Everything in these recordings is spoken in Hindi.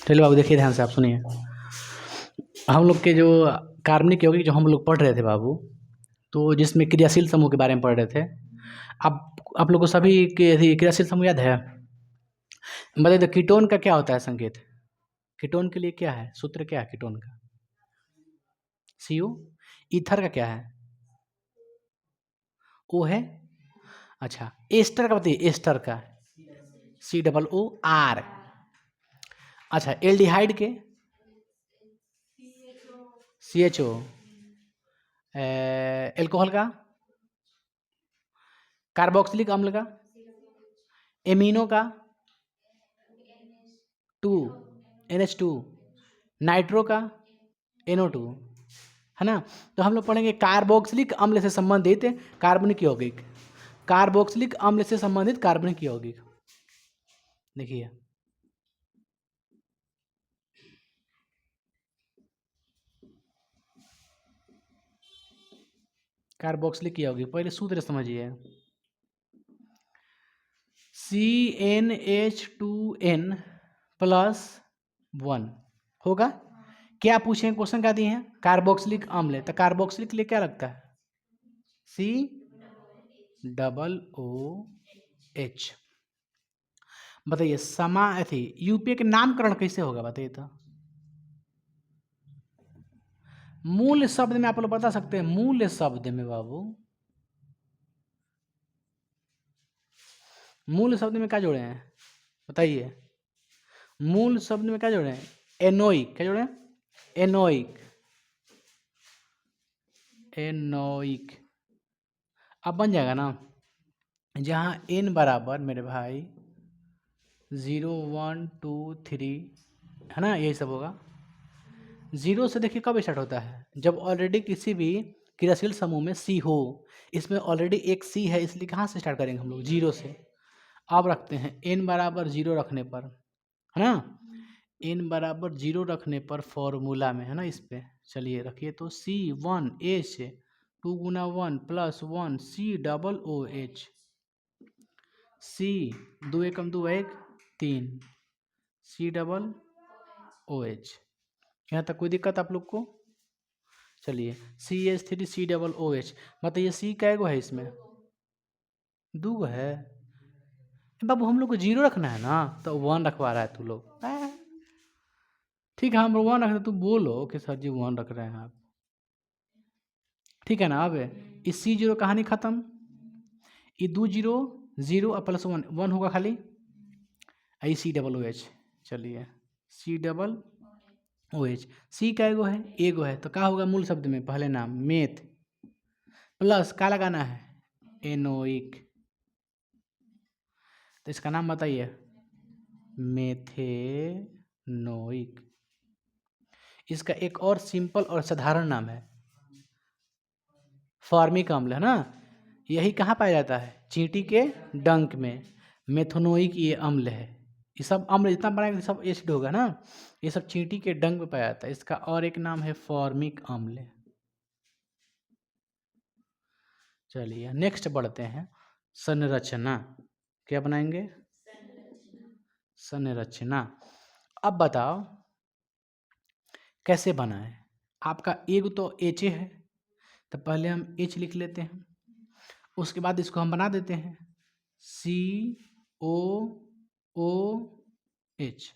चलिए बाबू देखिए ध्यान से, आप सुनिए। हम लोग के जो कार्बनिक यौगिक जो हम लोग पढ़ रहे थे बाबू, तो जिसमें क्रियाशील समूह के बारे में पढ़ रहे थे। आप लोग को सभी क्रियाशील समूह याद है? बताइए तो कीटोन का क्या होता है संकेत? कीटोन के लिए क्या है सूत्र, क्या है कीटोन का? CO। ईथर का क्या है? O है। अच्छा, एस्टर का बताइए, एस्टर का COOR। अच्छा, एल्डिहाइड के CHO। एल्कोहल का, कार्बोक्सिलिक अम्ल का, एमिनो का 2 NH2, नाइट्रो का NO2, है ना। तो हम लोग पढ़ेंगे कार्बोक्सिलिक अम्ल से संबंधित कार्बनिक यौगिक, कार्बोक्सिलिक अम्ल से संबंधित कार्बनिक यौगिक। देखिए कार्बोक्सिलिक यौगिक, पहले सूत्र समझिए। CnH2n+1 होगा। क्या पूछे क्वेश्चन, क्या दिए हैं? कार्बोक्सिलिक अम्ल, तो कार्बोक्सिलिक के लिए क्या लगता है? COOH। बताइए यूपीए के नामकरण कैसे होगा, बताइए तो। मूल शब्द में आप लोग बता सकते हैं? मूल शब्द में बाबू, मूल शब्द में क्या जोड़े हैं बताइए? मूल शब्द में क्या जोड़े हैं? एनोइक। क्या जोड़े हैं? एनोइक। एनोइक अब बन जाएगा ना, जहाँ n बराबर मेरे भाई 0 1 2 3 है ना, यही सब होगा। 0 से देखिए कब स्टार्ट होता है? जब ऑलरेडी किसी भी क्रियाशील समूह में C हो। इसमें ऑलरेडी एक C है, इसलिए कहाँ से स्टार्ट करेंगे हम लोग? 0 से। अब रखते हैं n बराबर 0 रखने पर, है ना, n बराबर 0 रखने पर फॉर्मूला में, है ना, इस पे चलिए रखिए तो C1H 2 गुना 1 + 1 COOH। C 2 एकम 2 1 3 COOH। यहाँ तक कोई दिक्कत आप लोग को? चलिए CH3COOH। बताइए C कै गो है इसमें? 2 गो है। बाबू हम लोग को 0 रखना है ना, तो 1 रखवा रहा है तू लोग। ठीक है, हम 1 रख रहे, तू बोलो कि सर जी 1 रख रहे हैं आप, ठीक है ना। अब इस C0 कहानी खत्म, ये 2 0 0 और +1 1 होगा खाली, आई COOH। चलिए COOH। C कै गो है? एगो है, तो क्या होगा मूल शब्द में? पहले नाम मेथ प्लस क्या लगाना है? एनोइक। तो इसका नाम बताइए, मेथेनोइक। इसका एक और सिंपल और साधारण नाम है फॉर्मिक अम्ल, है ना। यही कहाँ पाया जाता है? चींटी के डंक में। मेथनोइक ये अम्ल है। ये सब अम्ल जितना बनाएगा सब एसिड होगा ना, ये सब चींटी के डंक में पाया जाता है। इसका और एक नाम है फॉर्मिक अम्ल। चलिए नेक्स्ट बढ़ते हैं, संरचना। क्या बनाएंगे? संरचना। अब बताओ कैसे बना है? आपका एक तो एच है, तो पहले हम एच लिख लेते हैं, उसके बाद इसको हम बना देते हैं COOH।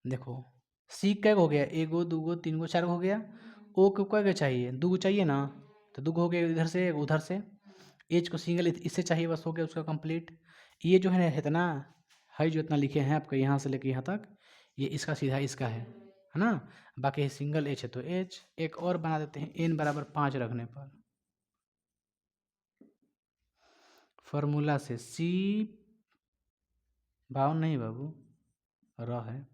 देखो C कै हो गया? एगो दूगो तीन गो चार गो हो गया। O को कै चाहिए? 2 गो चाहिए ना, तो 2 गो हो गया, इधर से उधर से। H को सिंगल इससे चाहिए, बस हो गया उसका कंप्लीट। ये जो है इतना है, जो इतना लिखे हैं आपके यहाँ से लेके यहाँ तक, ये इसका सीधा इसका है ना। बाकी सिंगल H है तो H। एक और बना देते हैं n बराबर 5 रखने पर, फॉर्मूला से C भाव नहीं बाबू र है।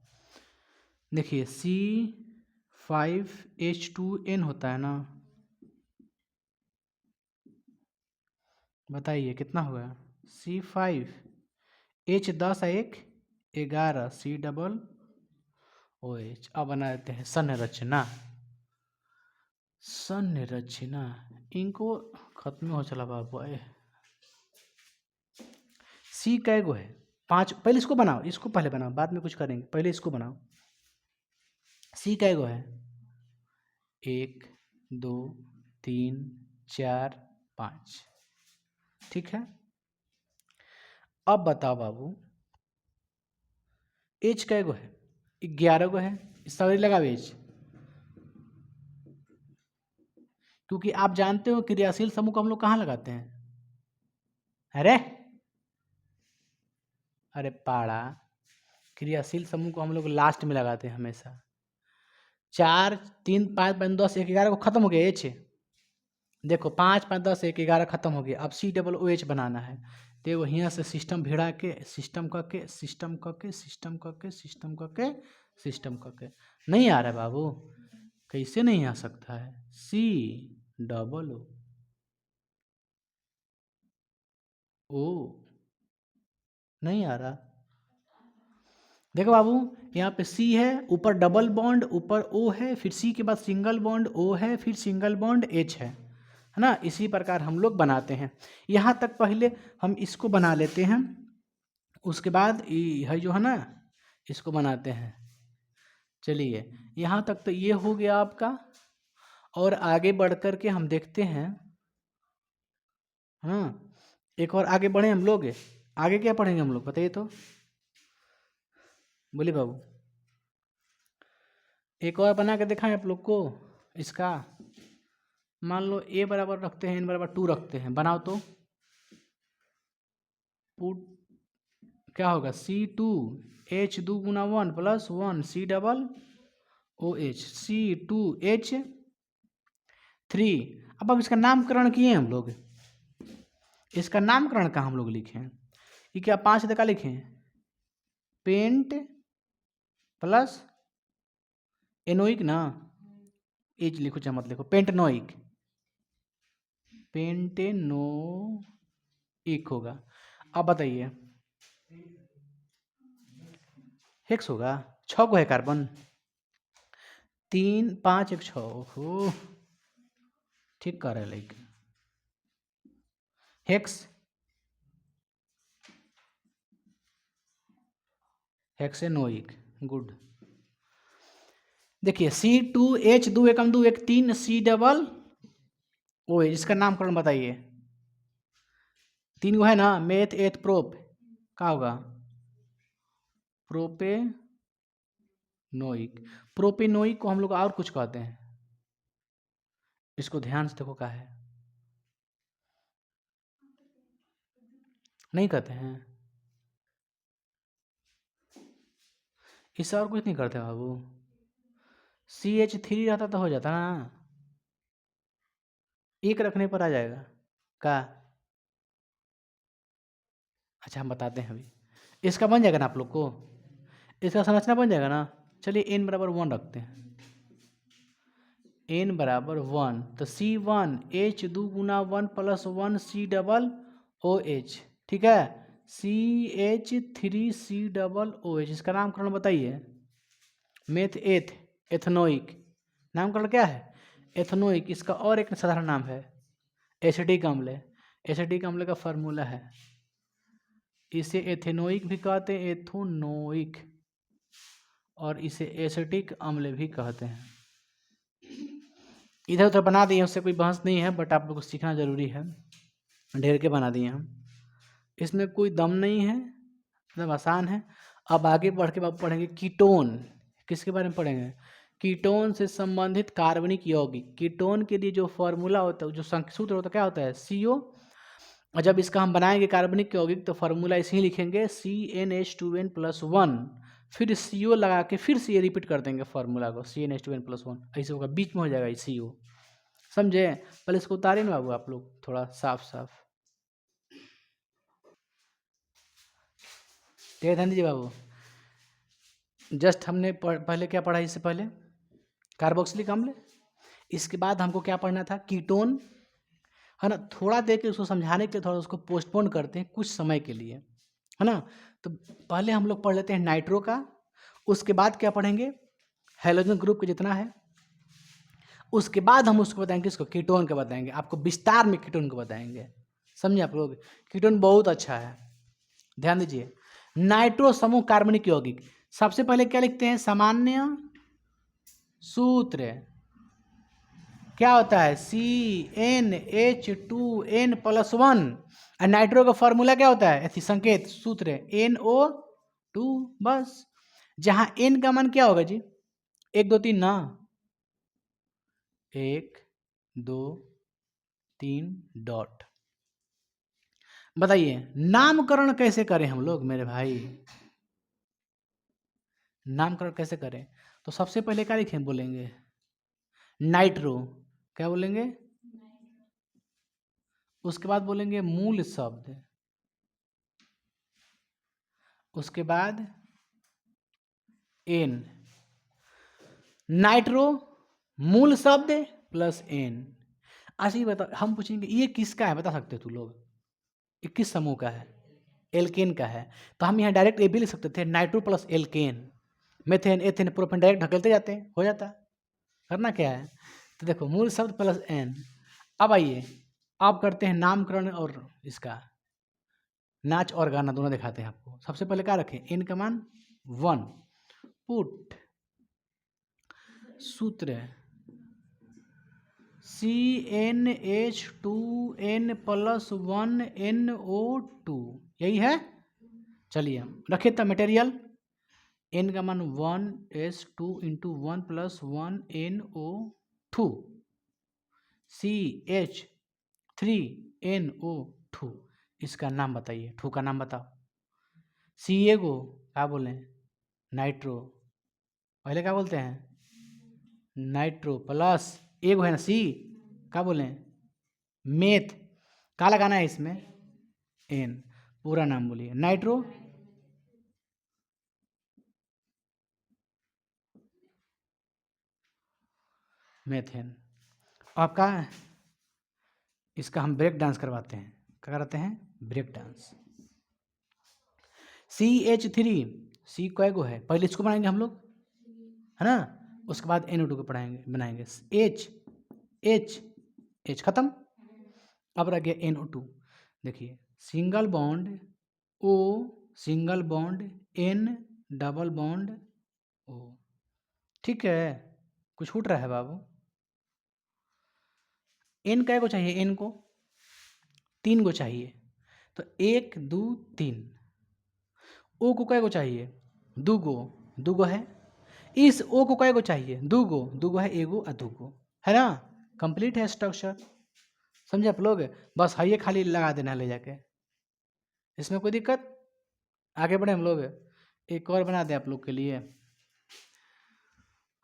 देखिए C5H2n होता है ना, बताइए कितना होगा? C5 H 10 1 11 COOH। अब बना देते हैं संरचना। संरचना इनको खत्म हो चला बाबू। C कै गो है? 5, पहले इसको बनाओ, इसको पहले बनाओ, बाद में कुछ करेंगे, पहले इसको बनाओ। सी कै गो है? 1 2 3 4 5, ठीक है। अब बताओ बाबू, एच कै गो है? 11 गो है। सवारी लगाओ एच, क्योंकि आप जानते हो क्रियाशील समूह को हम लोग कहाँ लगाते हैं? अरे पाड़ा, क्रियाशील समूह को हम लोग लास्ट में लगाते हैं हमेशा। 4 3 5 5 10 1 11 को खत्म हो गया एच। देखो 5 5 10 1 11 खत्म हो गया। अब सी डबल ओ एच बनाना है, तो यहाँ से सिस्टम भिड़ा के सिस्टम करके सिस्टम करके सिस्टम करके सिस्टम करके सिस्टम करके, नहीं आ रहा है बाबू, कैसे नहीं आ सकता है? सी डबल ओ नहीं आ रहा। देखो बाबू, यहाँ पे सी है, ऊपर डबल बॉन्ड, ऊपर ओ है, फिर सी के बाद सिंगल बॉन्ड ओ है, फिर सिंगल बॉन्ड एच है ना। इसी प्रकार हम लोग बनाते हैं। यहाँ तक पहले हम इसको बना लेते हैं, उसके बाद है जो है ना, इसको बनाते हैं। चलिए, यहाँ तक तो ये हो गया आपका, और आगे बढ़ कर के हम देखते हैं। हाँ, एक और आगे बढ़े हम लोग। आगे क्या पढ़ेंगे हम लोग, बताइए तो, बोलिए बाबू। एक और बना के दिखाएं आप लोग को इसका। मान लो ए बराबर रखते हैं, एन बराबर 2 रखते हैं, बनाओ तो। पुट क्या होगा? C2 H 2 गुना 1 plus 1 C double OH C2H3। अब इसका नामकरण किए हम लोग, इसका नामकरण कहाँ हम लोग लिखे हैं? ये क्या 5 का लिखे हैं? पेंट प्लस एनोइक ना, एच लिखो चाहे मत लिखो, पेंटनोइक, पेंटेनोइक होगा। अब बताइए, हेक्स होगा, 6 को है कार्बन, 3 5 1 6। ओहो, ठीक कर रहे हैं। Like hexanoic, good. देखिए C2H 2 एकम 2 1 3 C डबल ओ, इसका नामकरण बताइए। 3 को है ना, मेथ एथ प्रोप, क्या होगा? प्रोपेनोइक। प्रोपेनोइक को हम लोग और कुछ कहते हैं, इसको ध्यान से देखो क्या है, नहीं कहते हैं, इससे और कुछ नहीं करते बाबू। CH3 रहता तो हो जाता ना, एक रखने पर आ जाएगा का। अच्छा हम बताते हैं अभी, इसका बन जाएगा ना आप लोग को, इसका संरचना बन जाएगा ना। चलिए n बराबर 1 रखते हैं, n बराबर 1, तो C1 H 2 गुना 1 प्लस 1 C डबल OH, ठीक है। CH3C डबल OH, इसका नामकरण बताइए। मेथ एथ एथनोइक, नामकरण क्या है? एथनोइक। इसका और एक साधारण नाम है एसिटिक अम्ल। एसिटिक अम्ल का फार्मूला है, इसे एथेनोइक भी कहते हैं, एथोनोइक, और इसे एसिटिक अम्ल भी कहते हैं। इधर उधर बना दिए, उससे कोई बहस नहीं है, बट आप लोग को सीखना जरूरी है। ढेर के बना दिए हम, इसमें कोई दम नहीं है, मतलब आसान है। अब आगे बढ़ के आप पढ़ेंगे कीटोन। किसके बारे में पढ़ेंगे? कीटोन से संबंधित कार्बनिक यौगिक। कीटोन के लिए जो फॉर्मूला होता है, जो सूत्र होता है, क्या होता है? CO। और जब इसका हम बनाएंगे कार्बनिक यौगिक, तो फार्मूला इसे ही लिखेंगे CnH2n+1, फिर CO लगा के फिर से ये रिपीट कर देंगे फार्मूला को, CnH2n+1, ऐसे होगा, बीच में हो जाएगा CO। समझे? पहले इसको उतारे ना बाबू आप लोग, थोड़ा साफ साफ। ठीक है, ध्यान दीजिए बाबू। जस्ट हमने पहले क्या पढ़ा? इससे पहले कार्बोक्सिलिक अम्ल, इसके बाद हमको क्या पढ़ना था? कीटोन, है ना। थोड़ा देर के उसको समझाने के लिए थोड़ा उसको पोस्टपोन करते हैं कुछ समय के लिए, है ना। तो पहले हम लोग पढ़ लेते हैं नाइट्रो का, उसके बाद क्या पढ़ेंगे? हैलोजन ग्रुप का जितना है, उसके बाद हम उसको बताएंगे, इसको कीटोन का बताएंगे, आपको विस्तार में कीटोन को बताएंगे। समझे आप लोग? कीटोन बहुत अच्छा है, ध्यान दीजिए। नाइट्रो समूह कार्बनिक यौगिक। सबसे पहले क्या लिखते हैं? सामान्य सूत्र क्या होता है? CnH2n+1। और नाइट्रो का फॉर्मूला क्या होता है? ऐसी संकेत सूत्र NO2। बस। जहां n का मान क्या होगा जी? 1 2 3 ना, 1 2 3 डॉट। बताइए नामकरण कैसे करें हम लोग मेरे भाई? नामकरण कैसे करें? तो सबसे पहले क्या लिखें? बोलेंगे नाइट्रो। क्या बोलेंगे? उसके बाद बोलेंगे मूल शब्द। उसके बाद एन। नाइट्रो मूल शब्द प्लस एन। अच्छा ये बता, हम पूछेंगे ये किसका है? बता सकते हो तू लोग? ये किस समूह का है? एल्केन का है। तो हम यहाँ डायरेक्ट ये भी लिख सकते थे, nitro plus alkane, methane ethane propane, direct ढकेलते जाते हैं, हो जाता। करना क्या है? तो देखो मूल शब्द प्लस एन। अब आइए आप करते हैं नामकरण और इसका नाच और गाना दोनों दिखाते हैं आपको। सबसे पहले क्या रखें? एन का मान 1। पुट सूत्र CnH2n+1NO2, यही है। चलिए रखे था मटेरियल। n का मान 1s2 इंटू 1 + 1NO2 CH3NO2। इसका नाम बताइए। टू का नाम बताओ। सी ए को क्या बोले? नाइट्रो। पहले क्या बोलते हैं? नाइट्रो प्लस एक है ना सी, क्या बोले? मेथ। क्या लगाना है इसमें? एन। पूरा नाम बोलिए। Nitro methane. आपका इसका हम ब्रेक डांस करवाते हैं। क्या कराते हैं? Break dance. CH3 सी को है, पहले इसको बनाएंगे हम लोग, है ना। उसके बाद NO2 को बनाएंगे H H H खत्म। अब रह गया NO2। देखिए single bond O, single bond N, double bond O। ठीक है, कुछ छूट रहा है बाबू? N कै को चाहिए? N को 3 को चाहिए, तो 1 2 3। O को कै को चाहिए? 2 को, 2 को है। इस O को कै को चाहिए? 2 को, 2 को है, एगो और 2 को, है ना। कंप्लीट है स्ट्रक्चर। समझे आप लोग? बस है ये खाली लगा देना ले जाके, इसमें कोई दिक्कत? आगे बढ़े हम लोग। एक और बना दें आप लोग के लिए।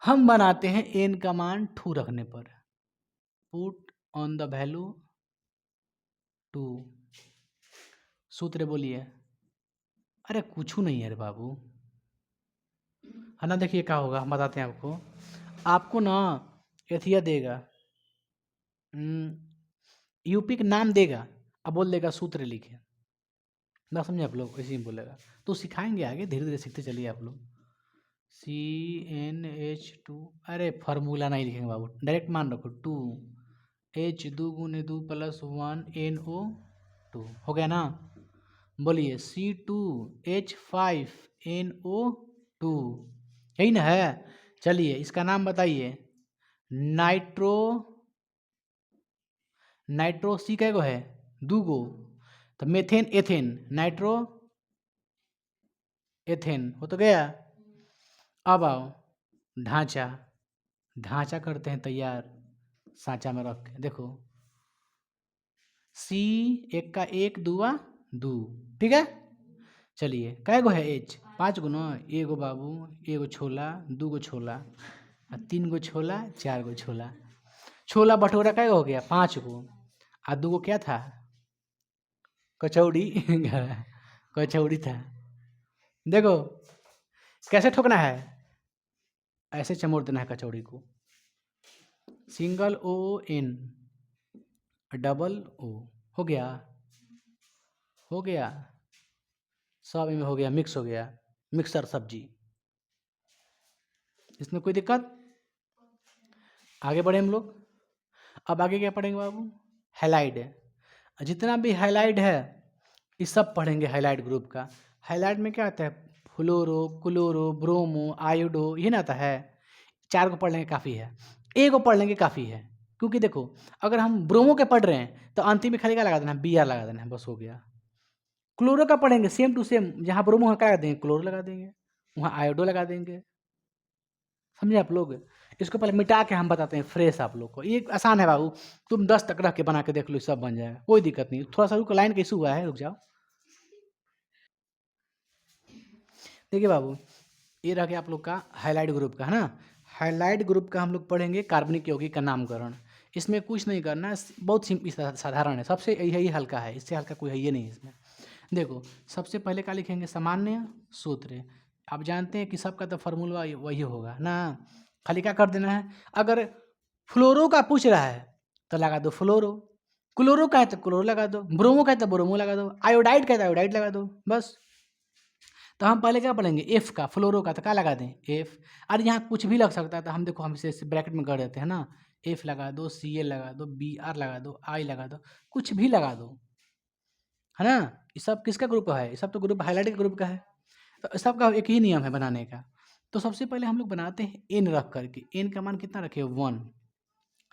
हम बनाते हैं n का मान 2 रखने पर। Put on the value 2। सूत्र बोलिए। अरे कुछ नहीं है रे बाबू, है ना। देखिए क्या होगा, हम बताते हैं आपको। आपको ना एथिया देगा, यूपी का नाम देगा, अब बोल देगा सूत्र लिखे। ना समझे आप लोग? ऐसे ही बोलेगा। तो सिखाएंगे आगे, धीरे धीरे सीखते चलिए आप लोग। CnH2, अरे फार्मूला नहीं लिखेंगे बाबू, डायरेक्ट मान रखो 2 H 2 × 2 + 1 NO2 हो गया ना। बोलिए C2H5NO2, यही ना है। चलिए इसका नाम बताइए। नाइट्रो, नाइट्रो सी कै गो है? 2 गो। तो मेथेन एथेन, नाइट्रो एथेन हो तो गया। अब आओ ढांचा, ढांचा करते हैं तैयार सांचा में रख के। देखो C, 1 का 1 2 2, ठीक है। चलिए कै गो है? H 5 गो ना। एगो बाबू, एगो छोला, 2 गो छोला, 3 गो छोला, 4 गो छोला। छोला भटूरा कै गो हो गया? 5 गो। और 2 गो क्या था? कचौड़ी कचौड़ी था। देखो कैसे ठोकना है, ऐसे चमोड़ देना है कचौड़ी को। Single O N, double O, हो गया, हो गया। सब में हो गया, मिक्स हो गया, मिक्सर सब्जी। इसमें कोई दिक्कत? आगे बढ़े हम लोग। अब आगे क्या पढ़ेंगे बाबू? हैलाइड। जितना भी हैलाइड है ये सब पढ़ेंगे, हैलाइड ग्रुप का। हाइलाइट में क्या आता है? फ्लोरो, क्लोरो, ब्रोमो, आयोडो, ये ना आता है। 4 को पढ़ लेंगे काफ़ी है, ए को पढ़ लेंगे काफ़ी है। क्योंकि देखो अगर हम ब्रोमो के पढ़ रहे हैं तो अंतिम में खाली क्या लगा देना है? बी आर लगा देना है, बस हो गया। क्लोरो का पढ़ेंगे सेम टू सेम, जहाँ ब्रोमो वहाँ क्या लगा देंगे? क्लोरो लगा देंगे, वहाँ आयोडो लगा देंगे। समझे आप लोग? इसको पहले मिटा के हम बताते हैं फ्रेश आप लोग को। ये आसान है बाबू, तुम 10 तक रख के बना के देख लो, सब बन जाएगा, कोई दिक्कत नहीं। थोड़ा सा रुक, लाइन का इशू हुआ है, रुक जाओ। देखिए बाबू, ये रह गया आप लोग का हाइलाइट ग्रुप का, है ना। हाइलाइट ग्रुप का हम लोग पढ़ेंगे कार्बनिक यौगिक का नामकरण। इसमें कुछ नहीं करना है, बहुत साधारण है, सबसे यही हल्का है, इससे हल्का कोई है ये नहीं इसमें। देखो सबसे पहले क्या लिखेंगे? सामान्य सूत्र। आप जानते हैं कि सबका तो फार्मूला वही होगा ना। खाली क्या कर देना है? अगर फ्लोरो का पूछ रहा है तो लगा दो फ्लोरो, क्लोरो का है तो क्लोरो लगा दो, ब्रोमो का है तो ब्रोमो लगा दो, आयोडाइड का है तो आयोडाइड लगा दो, बस। तो हम पहले क्या पढ़ेंगे? एफ का, फ्लोरो का, तो क्या लगा दें? एफ। और यहाँ कुछ भी लग सकता है, तो हम देखो हम इसे ब्रैकेट में कर देते हैं ना। एफ लगा दो, सी एल लगा दो, बी आर लगा दो, आई लगा दो, कुछ भी लगा दो, है ना। ये सब किसका ग्रुप है? ये सब तो ग्रुप हाईलाइट के ग्रुप का है। तो सबका एक ही नियम है बनाने का। तो सबसे पहले हम लोग बनाते हैं एन रख करके। एन का मान कितना रखे? 1,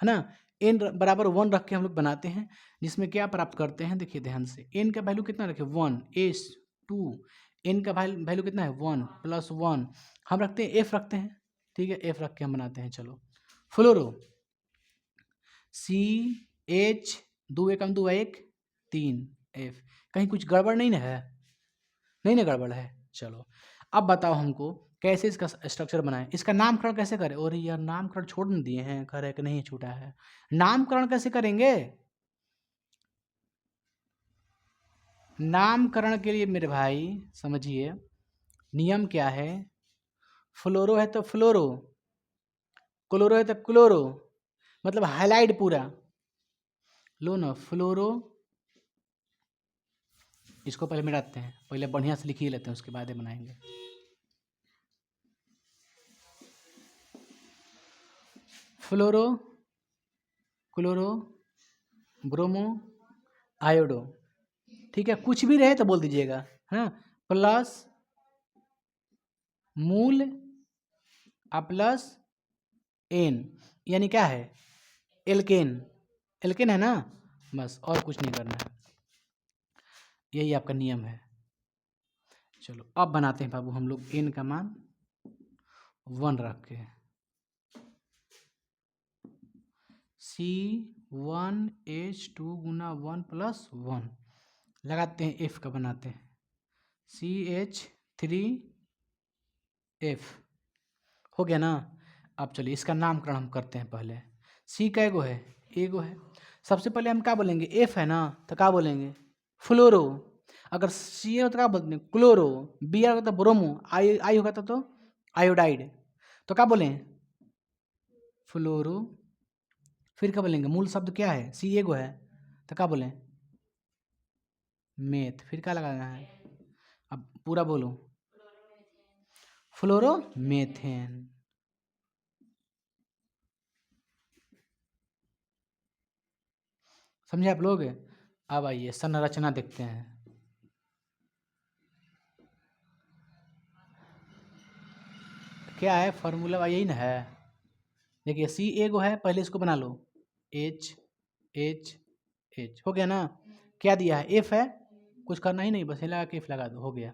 है ना। एन बराबर 1 रख के हम लोग बनाते हैं, जिसमें क्या प्राप्त करते हैं? देखिए ध्यान से, एन का वैल्यू कितना रखे? 1 एस 2। एन का वैल्यू कितना है? 1 + 1। हम रखते हैं एफ रखते हैं, ठीक है, एफ रख के हम बनाते हैं। चलो फ्लोरो, सी एच 2 एकम 2 1 3 एफ। कहीं कुछ गड़बड़ नहीं ना है? नहीं ना गड़बड़ है। चलो अब बताओ हमको कैसे इसका स्ट्रक्चर बनाएं, इसका नामकरण कैसे करें? और यार नामकरण छोड़ न दिए हैं, कह रहे कि नहीं छूटा है। नामकरण कैसे करेंगे? नामकरण के लिए मेरे भाई समझिए नियम क्या है। फ्लोरो है तो फ्लोरो, क्लोरो है तो क्लोरो, मतलब हाइलाइट पूरा लो ना। फ्लोरो, इसको पहले मिटाते हैं, पहले बढ़िया से लिख ही लेते हैं, उसके बाद ही बनाएंगे। फ्लोरो, क्लोरो, ब्रोमो, आयोडो, ठीक है। कुछ भी रहे तो बोल दीजिएगा, है ना। प्लस मूल प्लस एन, यानी क्या है? एल्केन। एल्केन है ना, बस, और कुछ नहीं करना है, यही आपका नियम है। चलो अब बनाते हैं बाबू हम लोग एन का मान 1 रख के। C1H2 गुना 1 + 1 लगाते हैं, एफ का बनाते हैं, CH3F हो गया ना। अब चलिए इसका नामकरण हम करते हैं पहले। सी का एगो है? एगो है। सबसे पहले हम क्या बोलेंगे? एफ है ना, तो क्या बोलेंगे? फ्लोरो। अगर सी होता तो क्या बोलते हैं? क्लोरो। बी आर होता ब्रोमो, आई आई होगा तो आयोडाइड। तो क्या बोलें? फ्लोरो। फिर क्या बोलेंगे? मूल शब्द क्या है? सी एगो है, तो क्या बोलें? मेथ। फिर क्या लगाना है? अब पूरा बोलो। फ्लोरो मेथेन। समझे आप लोग? अब आइए संरचना देखते हैं। क्या है फॉर्मूला? यही ना है, देखिए सी एगो है, पहले इसको बना लो, एच एच एच हो गया ना। क्या दिया है? एफ है, कुछ करना ही नहीं, बस ये लगा के एफ लगा दो, हो गया,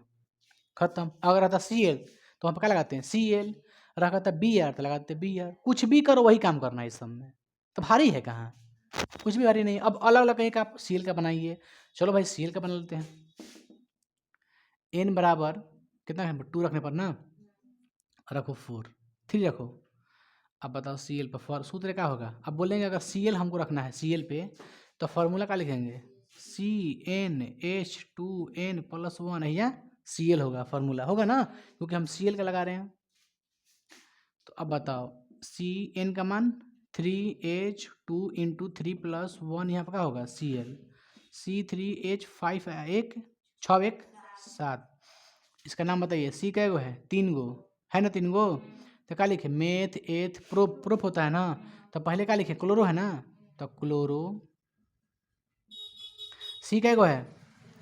खत्म। अगर आता सी एल तो हम क्या लगाते हैं? C L. रखा था बी आर तो लगाते बी आर। कुछ भी करो वही काम करना है इस सब में, तो भारी है कहाँ? कुछ भी भारी नहीं। अब अलग अलग कहीं का आप सी एल का बनाइए। चलो भाई सी एल का बना लेते हैं। एन बराबर कितना है? 2 रखने पर ना, रखो 4, 3 रखो। अब बताओ सी एल पर सूत्र क्या होगा? अब बोलेंगे अगर सी एल हमको रखना है सी एल पे, तो फार्मूला क्या लिखेंगे? CnH2n+1, या सी एल होगा, फार्मूला होगा ना, क्योंकि हम सी एल का लगा रहे हैं। तो अब बताओ सी एन का मान 3H2 × 3 + 1, यहाँ पर क्या होगा? C L. C3H5 1 6 1 7। इसका नाम बताइए। सी कै गो है? 3 गो है ना, 3 गो। तो क्या लिखे? मेथ एथ प्रोप, प्रोप होता है ना, तो पहले क्या लिखे? क्लोरो है ना, तो क्लोरो। सी कै गो है?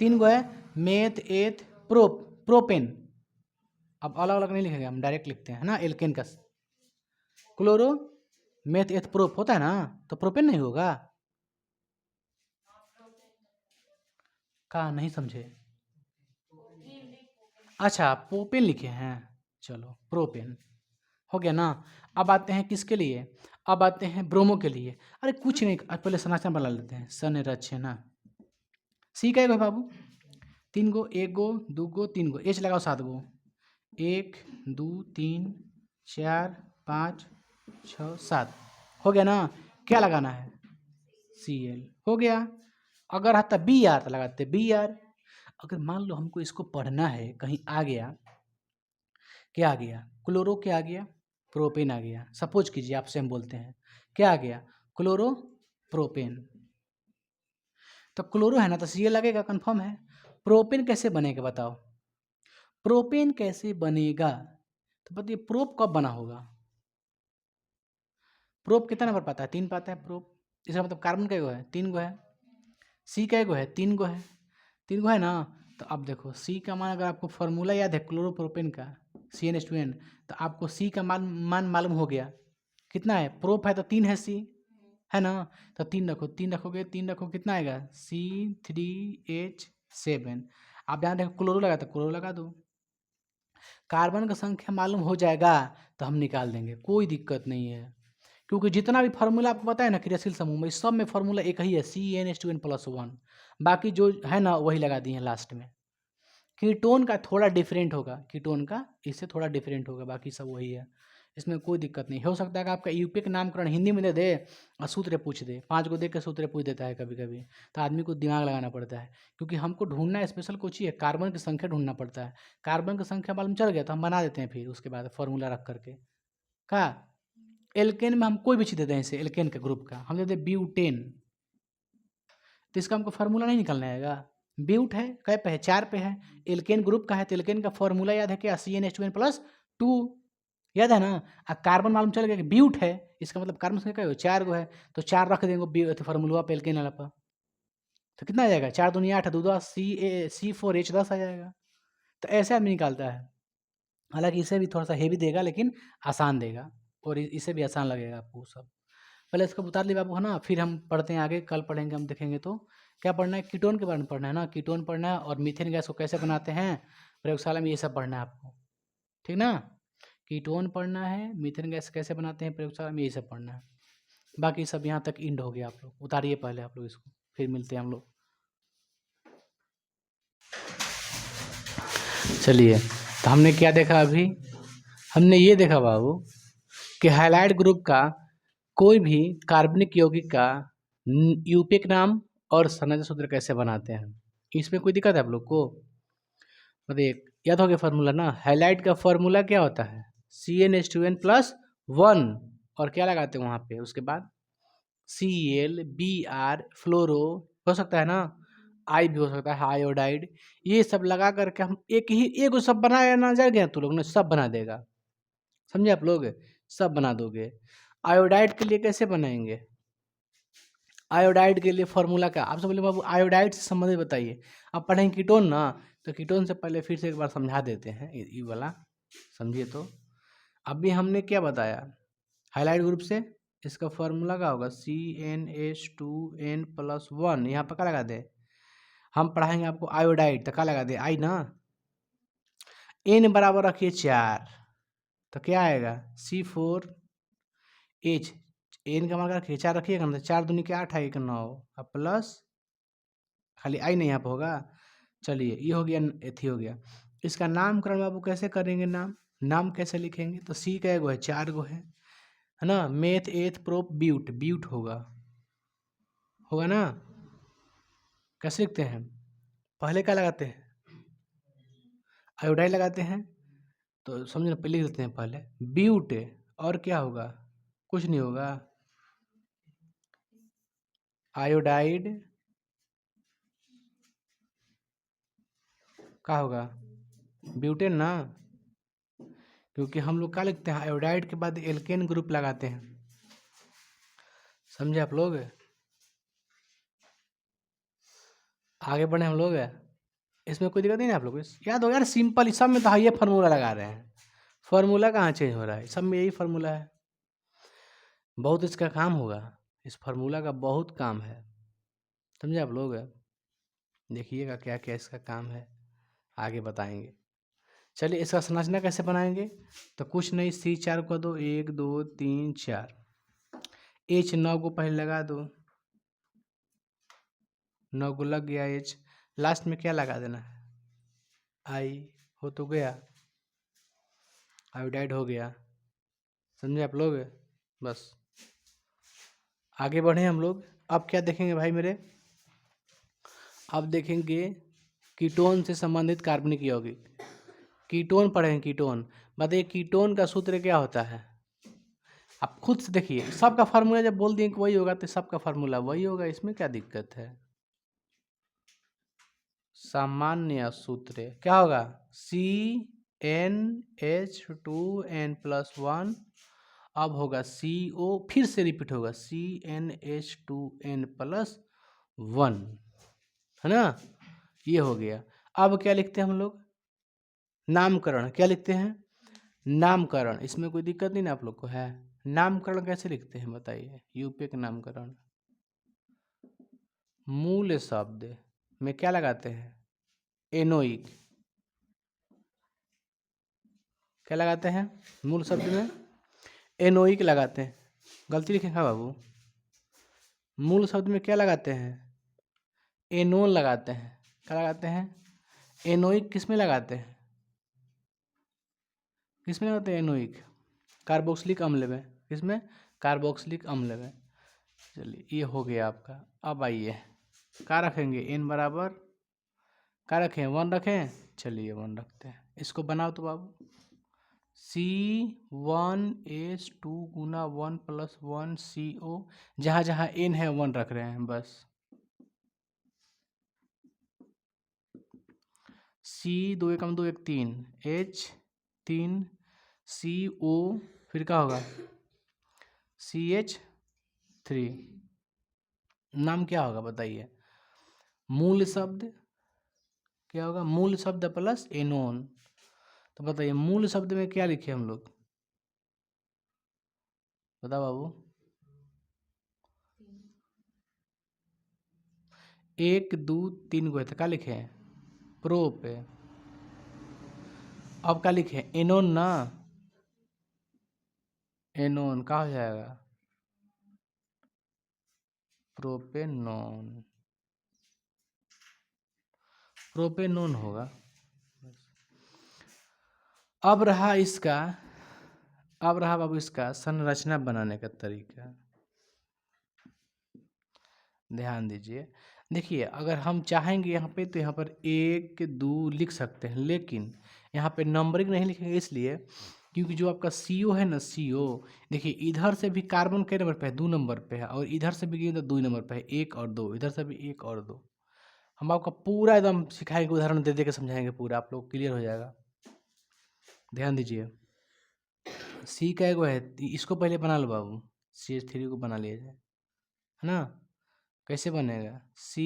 3 गो है, मेथ एथ प्रोप, प्रोपेन। अब अलग अलग नहीं लिखेंगे, हम डायरेक्ट लिखते हैं, है ना। एल्केन का क्लोरो मेथ एथ प्रोप होता है ना, तो प्रोपेन नहीं होगा। कहा नहीं समझे? अच्छा प्रोपेन लिखे हैं, चलो प्रोपेन हो गया ना। अब आते हैं किसके लिए, अब आते हैं ब्रोमो के लिए। अरे कुछ नहीं, पहले संरचना बना लेते हैं। संरचना सी का है बाबू, 3 गो, 1 गो 2 गो 3 गो, एच लगाओ 7 गो, 1 2 3 4 5 6 7 हो गया ना। क्या लगाना है, Cl हो गया। अगर आता बी आर तो लगाते बी आर। अगर मान लो हमको इसको पढ़ना है, कहीं आ गया, क्या आ गया, क्लोरो क्या आ गया, प्रोपेन आ गया। सपोज कीजिए आपसे हम बोलते हैं क्या आ गया, क्लोरो प्रोपेन। तो क्लोरो है ना तो Cl लगेगा, कंफर्म है। प्रोपेन कैसे बनेगा बताओ, प्रोपेन कैसे बनेगा, तो बताइए प्रोप कब बना होगा। प्रोप कितना नंबर पाता है, 3 पाता है प्रोप। इसका मतलब कार्बन का गो है, 3 गो है। सी का गो है, 3 गो है, 3 गो है ना। तो अब देखो सी का मान, अगर आपको फॉर्मूला याद है क्लोरोप्रोपेन का, CnH2n, तो आपको सी का मान मालूम हो गया। कितना है, प्रोप है तो 3 है सी, है ना। तो 3 रखो, 3 रखोगे, 3 रखो, कितना आएगा C3H7। आप यहाँ देखो क्लोरो लगा तो क्लोरो लगा दो, कार्बन का संख्या मालूम हो जाएगा तो हम निकाल देंगे, कोई दिक्कत नहीं है। क्योंकि जितना भी फार्मूला आपको पता है ना क्रियाशील समूह में, सब में फार्मूला एक ही है, CnH2n+1। बाकी जो है ना वही लगा दिए हैं लास्ट में। कीटोन का थोड़ा डिफरेंट होगा, कीटोन का इससे थोड़ा डिफरेंट होगा, बाकी सब वही है, इसमें कोई दिक्कत नहीं। हो सकता है कि आपका यूपी का नामकरण हिंदी में दे दे और सूत्र पूछ दे, 5 को देख के सूत्र पूछ देता है कभी कभी, तो आदमी को दिमाग लगाना पड़ता है। क्योंकि हमको ढूंढना स्पेशल कुछ ही है, कार्बन की संख्या ढूंढना पड़ता है। कार्बन की संख्या मालूम चल गया तो हम बना देते हैं फिर उसके बाद फॉर्मूला रख करके। का एल्केन में हम कोई भी चीज़ देते हैं, इसे एल्केन के ग्रुप का हम देते हैं ब्यूटेन, तो इसका हमको फार्मूला नहीं निकलना आएगा। ब्यूट है, कै पे है, 4 पे है। एल्केन ग्रुप का है तो एल्केन का फॉर्मूला याद है क्या, CnH2n+2, याद है ना। कार्बन मालूम चल गया कि ब्यूट है, इसका मतलब कार्बन संख्या क्या हो, 4 गो है, तो 4 रख देंगे फॉर्मूला पे एल्केन वाला पर। तो कितना आ जाएगा, 4 दूनी 8, 2 10, C4H10 आ जाएगा। तो ऐसे आदमी निकालता है। हालांकि इसे भी थोड़ा सा हेवी देगा लेकिन आसान देगा, और इसे भी आसान लगेगा आपको सब। पहले इसको उतार ली बाबू, है ना। फिर हम पढ़ते हैं आगे, कल पढ़ेंगे हम, देखेंगे तो क्या पढ़ना है, कीटोन के बारे में पढ़ना है ना, कीटोन पढ़ना है, और मीथेन गैस को कैसे बनाते हैं प्रयोगशाला में, ये सब पढ़ना है आपको, ठीक ना। कीटोन पढ़ना है, मीथेन गैस कैसे बनाते हैं प्रयोगशाला में, ये सब पढ़ना है। बाकी सब यहाँ तक इंड हो गया, आप लोग उतारिए पहले आप लोग इसको, फिर मिलते हैं हम लोग। चलिए, तो हमने क्या देखा अभी, हमने ये देखा बाबू कि हाइलाइट ग्रुप का कोई भी कार्बनिक यौगिक का यूपिक नाम और संरचना सूत्र कैसे बनाते हैं, इसमें कोई दिक्कत है आप लोग को। मतलब याद हो गया फार्मूला ना, हाइलाइट का फार्मूला क्या होता है, CnH2n+1, और क्या लगाते हैं वहाँ पे उसके बाद Cl Br फ्लोरो, हो सकता है ना, आई भी हो सकता है, आयोडाइड, ये सब लगा करके हम एक सब बनाया ना जाएगा, तो लोग ने सब बना देगा, समझे आप लोग, सब बना दोगे। आयोडाइड के लिए कैसे बनाएंगे, आयोडाइड के लिए फॉर्मूला क्या, आपसे बोले बाबू आयोडाइड से संबंधित बताइए। अब पढ़ेंगे कीटोन ना, तो कीटोन से पहले फिर से एक बार समझा देते हैं ये वाला, समझिए तो। अभी हमने क्या बताया, हाइलाइट ग्रुप से इसका फॉर्मूला क्या होगा, CnH2n+1, यहाँ पर क्या लगा दे, हम पढ़ाएंगे आपको आयोडाइड, तो क्या लगा दे, आई ना, n बराबर रखिए 4, तो क्या आएगा C4H, n का मान रखिए 4 रखिएगा ना, तो 4 दूनी के 8 है, 1 9, अब प्लस खाली आई नहीं यहाँ पर होगा। चलिए ये हो गया, एथी हो गया। इसका नामकरण बाबू कैसे करेंगे, नाम कैसे लिखेंगे, तो सी का एगो है, 4 गो है ना। मेथ एथ प्रोप ब्यूट, ब्यूट होगा ना। कैसे लिखते हैं, पहले क्या लगाते हैं, आयोडाइड लगाते हैं, तो समझो पहले लिख देते हैं पहले ब्यूट, और क्या होगा, कुछ नहीं होगा, आयोडाइड क्या होगा, ब्यूटेन ना, क्योंकि हम लोग क्या लिखते हैं, आयोडाइड के बाद एल्केन ग्रुप लगाते हैं, समझे आप लोग। आगे बढ़े हम लोग, इसमें कोई दिक्कत नहीं ना आप लोग को? याद हो यार, सिंपल सब में तो ये फार्मूला लगा रहे हैं, फार्मूला कहाँ चेंज हो रहा है, सब में यही फार्मूला है। बहुत इसका काम होगा, इस फार्मूला का बहुत काम है, समझे आप लोग? देखिएगा क्या क्या इसका काम है, आगे बताएंगे। चलिए इसका संरचना कैसे बनाएंगे, तो कुछ नहीं, C4 को दो, 1 2 3 4, H9 को पहले लगा दो, 9 को लग गया H, लास्ट में क्या लगा देना है, I, हो तो गया, आयोडाइड हो गया, समझे आप लोग? बस आगे बढ़े हम लोग। अब क्या देखेंगे भाई मेरे, अब देखेंगे कीटोन से संबंधित कार्बनिक यौगिक। कीटोन पढ़ेंगे, कीटोन। बताइए कीटोन का सूत्र क्या होता है, आप खुद से देखिए, सबका फार्मूला जब बोल दिए कि वही होगा तो सबका फार्मूला वही होगा, इसमें क्या दिक्कत है। सामान्य सूत्र क्या होगा, CnH2n+1, अब होगा CO, फिर से रिपीट होगा CnH2n+1, है ना, ये हो गया। अब क्या लिखते हैं हम लोग, नामकरण, क्या लिखते हैं, नामकरण, इसमें कोई दिक्कत नहीं ना आप लोग को है। नामकरण कैसे लिखते हैं बताइए, यूपेक नामकरण, मूल शब्द में क्या लगाते हैं, एनोइक, क्या लगाते हैं, मूल शब्द में एनोइक लगाते हैं, गलती लिखे हाँ बाबू, मूल शब्द में क्या लगाते हैं, एनोन लगाते हैं, क्या लगाते हैं, एनोइक किस में लगाते हैं, किस में लगाते हैं एनोइक, कार्बोक्सिलिक अम्ल में, किसमें, कार्बोक्सिलिक अम्ल में। चलिए ये हो गया आपका। अब आइए क्या रखेंगे, n बराबर क्या रखें, 1 रखें, चलिए 1 रखते हैं, इसको बनाओ तो बाबू, C1H2 गुना 1+1 CO, जहाँ जहाँ n है 1 रख रहे हैं बस, C 2 एकम 2 1 3, H3 CO, फिर क्या होगा CH3, नाम क्या होगा बताइए, मूल शब्द क्या होगा, मूल शब्द प्लस एनोन। तो बताइए मूल शब्द में क्या लिखे हम लोग, बताओ बाबू, 1 2 3 को क्या लिखे हैं, प्रो पे, अब क्या लिखे हैं, एनोन ना, एनोन क्या हो जाएगा, प्रोपेनोन, प्रोपेनोन होगा। अब रहा इसका, अब रहा बाबू इसका संरचना बनाने का तरीका, ध्यान दीजिए। देखिए अगर हम चाहेंगे यहाँ पे तो यहाँ पर 1 2 लिख सकते हैं, लेकिन यहाँ पे नंबरिंग नहीं लिखेंगे, इसलिए क्योंकि जो आपका CO है ना, CO, देखिए इधर से भी कार्बन के नंबर पे है, 2 नंबर पे है, और इधर से भी तो 2 नंबर पे है, 1 और 2, इधर से भी 1 और 2। हम आपका पूरा एकदम सिखाएंगे, उदाहरण दे दे के समझाएंगे, पूरा आप लोग क्लियर हो जाएगा। ध्यान दीजिए, C का एगो है, इसको पहले बना लो बाबू, CH3 को बना लिया जाए, है ना, कैसे बनेगा, C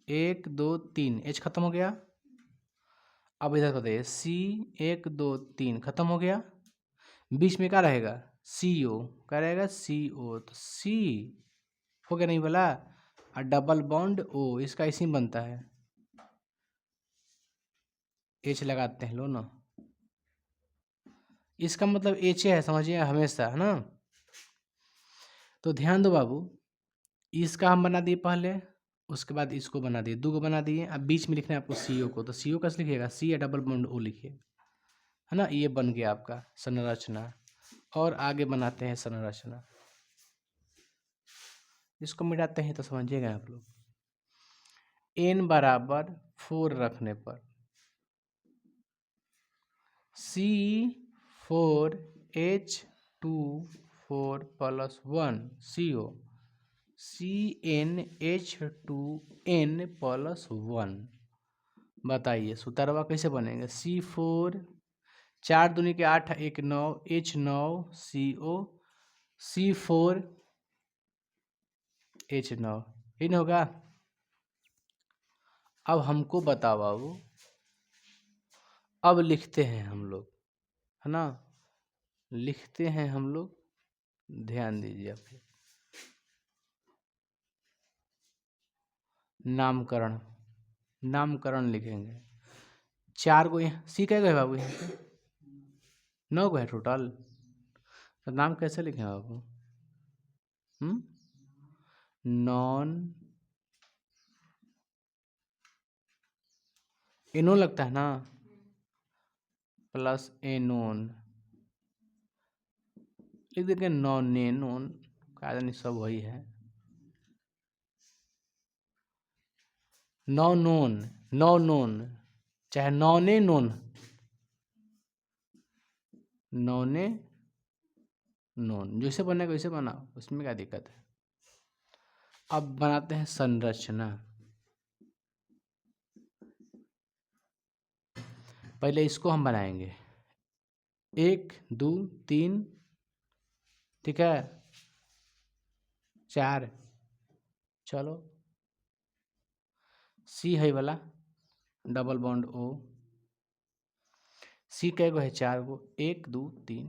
1 2 3, H खत्म हो गया। अब इधर बताइए C 1 2 3 खत्म हो गया, बीच में क्या रहेगा, CO, क्या रहेगा CO, तो C हो गया नहीं बोला, और डबल बॉन्ड O, इसका इसी में बनता है, H लगाते हैं लो ना, इसका मतलब H है, समझिए हमेशा, है ना। तो ध्यान दो बाबू, इसका हम बना दिए पहले, उसके बाद इसको बना दिए, 2 को बना दिए, अब बीच में लिखना है आपको CO को, तो CO कैसे लिखिएगा, C या डबल बॉन्ड O लिखिए, है ना, ये बन गया आपका संरचना। और आगे बनाते हैं संरचना, इसको मिटाते हैं तो समझिएगा आप लोग, n बराबर 4 रखने पर C4H2 4+1 CO, CnH2n+1, बताइए सुतारवा कैसे बनेगा, C4, 4 दूनी के 8, 1 9, H9 CO, C4H9, इन होगा। अब हमको बताओ बाबू, अब लिखते हैं हम लोग, है ना, लिखते हैं हम लोग, ध्यान दीजिए आप। नामकरण, नामकरण लिखेंगे। 4 को यहाँ सी क्या है बाबू, यहाँ पे 9 को है टोटल, तो नाम कैसे लिखें बाबू? नॉन एनोन लगता है ना, प्लस एनोन लिख देंगे, नॉन एनोन का नहीं, सब वही है। नॉन नोन, नॉन नोन, चाहे नॉने नोन, नॉने नोन, जैसे बनेगा वैसे बनाओ, उसमें क्या दिक्कत है। अब बनाते हैं संरचना। पहले इसको हम बनाएंगे, 1 2 3, ठीक है, 4, चलो सी है वाला, डबल बॉन्ड ओ, सी कै गो है 4 गो, 1 2 3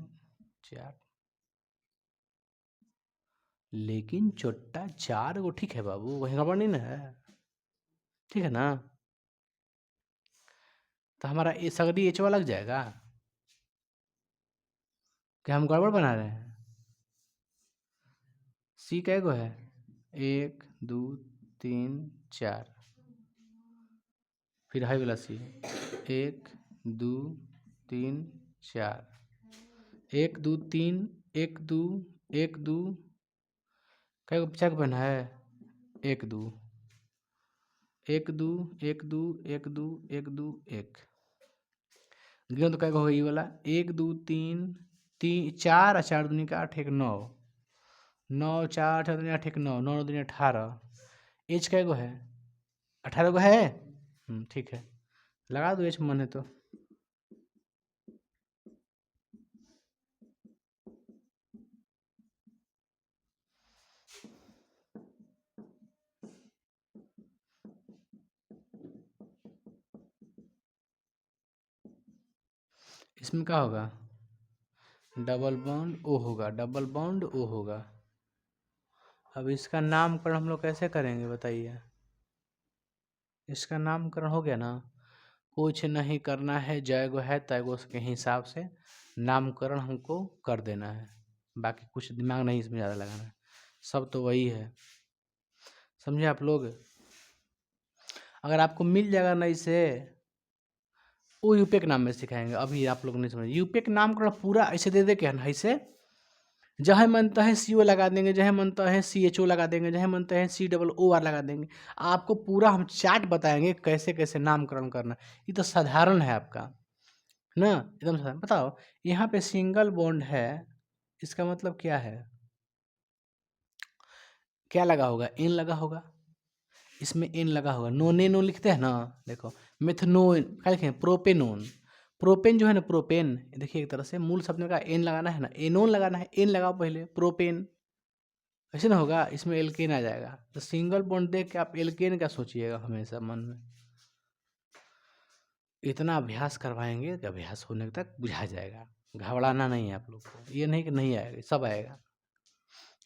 4, लेकिन छोटा 4 गो, ठीक है बाबू, वही गड़बड़ नहीं ना है, ठीक है ना, तो हमारा ये सगड़ी एचवा लग जाएगा, क्या हम गड़बड़ बना रहे हैं? सी कै गो है, 1 2 3 4, फिर हाई वाला सी, 1 2 3 4, 1 2 3 1 2 1 2, कै गो 4 बना है, 1 2 1 2 1 2 1 2 1 2 1, गिनो तो कै गो होगा ये वाला, 1 2 3 3 4 4 दूनी का 8 1 9, 9 4 8 दूनी 8 1 9, 9 दूनी 18, एच कै गो है, 18 गो है, ठीक है, लगा दो एच मन है तो। इसमें क्या होगा, डबल बॉन्ड ओ होगा, डबल बॉन्ड ओ होगा। अब इसका नामकरण हम लोग कैसे करेंगे बताइए, इसका नामकरण हो गया ना, कुछ नहीं करना है, जयगो है तयगो के हिसाब से नामकरण हमको कर देना है, बाकी कुछ दिमाग नहीं इसमें ज़्यादा लगाना है, सब तो वही है, समझे आप लोग। अगर आपको मिल जाएगा नहीं से, वो यूपे के नाम में सिखाएंगे, अभी आप लोग नहीं समझे, यूपे के नामकरण पूरा ऐसे दे दे के है ऐसे, जहाँ मनता है सी ओ लगा देंगे, जहाँ मनता है सी एच ओ लगा देंगे, जहाँ मनता है सी डबल ओ आर लगा देंगे, आपको पूरा हम चार्ट बताएंगे कैसे कैसे नामकरण करना, ये तो साधारण है आपका ना, एकदम साधारण। बताओ यहाँ पे सिंगल बॉन्ड है, इसका मतलब क्या है, क्या लगा होगा, एन लगा होगा, इसमें एन लगा होगा, नोनेनो लिखते हैं ना, देखो मिथनोन क्या लिखे, प्रोपेनोन, प्रोपेन जो है ना, प्रोपेन देखिए एक तरह से मूल शब्द में का एन लगाना है ना, एनोन लगाना है, एन लगाओ पहले, प्रोपेन, ऐसे ना होगा, इसमें एल्केन आ जाएगा, तो सिंगल बॉन्ड देख के आप एल्केन का सोचिएगा हमेशा मन में, इतना अभ्यास करवाएंगे कि अभ्यास होने तक बुझा जाएगा, घबराना नहीं है आप लोग को, ये नहीं कि नहीं आएगा, सब आएगा,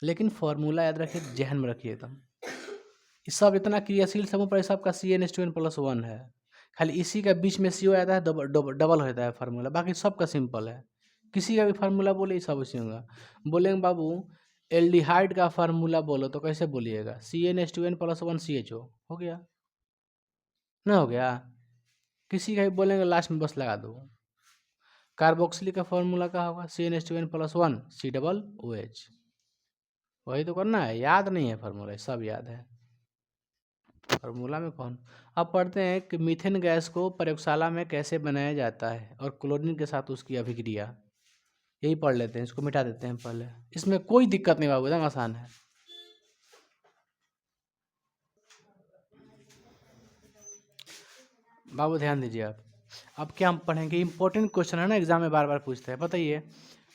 लेकिन फॉर्मूला याद रखिए, जहन में रखिए एकदम, सब इतना क्रियाशील समूह पर सबका CnH2n+1 है, खाली इसी का बीच में CO आता है, डबल होता है फार्मूला, बाकी सबका सिंपल है, किसी का भी फार्मूला बोले सब उसी होगा। बोलेंगे बाबू एल्डिहाइड का फार्मूला बोलो तो कैसे बोलिएगा, CnH2n+1 CHO, हो गया ना, हो गया, किसी का भी बोलेंगे लास्ट में बस लगा दो। कार्बोक्सिलिक का फार्मूला क्या होगा, CnH2n+1 COOH, वही तो करना है, याद नहीं है फार्मूला, सब याद है फार्मूला में कौन। अब पढ़ते हैं कि मीथेन गैस को प्रयोगशाला में कैसे बनाया जाता है और क्लोरीन के साथ उसकी अभिक्रिया, यही पढ़ लेते हैं, इसको मिटा देते हैं पहले, इसमें कोई दिक्कत नहीं बाबू, एकदम आसान है। बाबू ध्यान दीजिए आप, अब क्या हम पढ़ेंगे, इंपॉर्टेंट क्वेश्चन है ना, एग्जाम में बार बार पूछते हैं, बताइए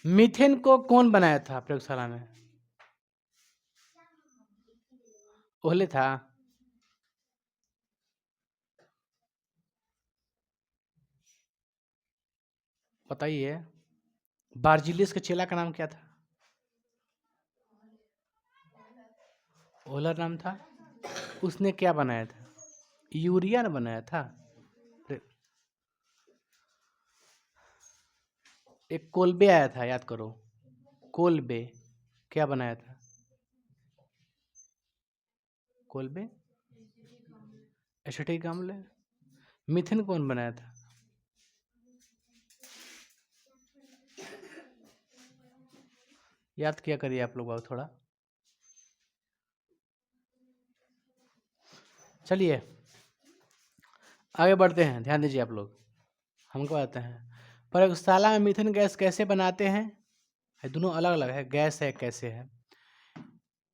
मीथेन को कौन बनाया था प्रयोगशाला में, ओहले था, बताइए, बार्जिलियस के चेला का नाम क्या था? ओलर नाम था। उसने क्या बनाया था? यूरिया ने बनाया था। अरे, एक कोल्बे आया था, याद करो, कोल्बे क्या बनाया था? कोल्बे एसिटिक अम्ल। मिथेन कौन बनाया था? याद किया करिए आप लोग अब थोड़ा। चलिए आगे बढ़ते हैं, ध्यान दीजिए आप लोग। हमको आते हैं, प्रयोगशाला में मीथेन गैस कैसे बनाते हैं? ये दोनों अलग अलग है, गैस है कैसे है।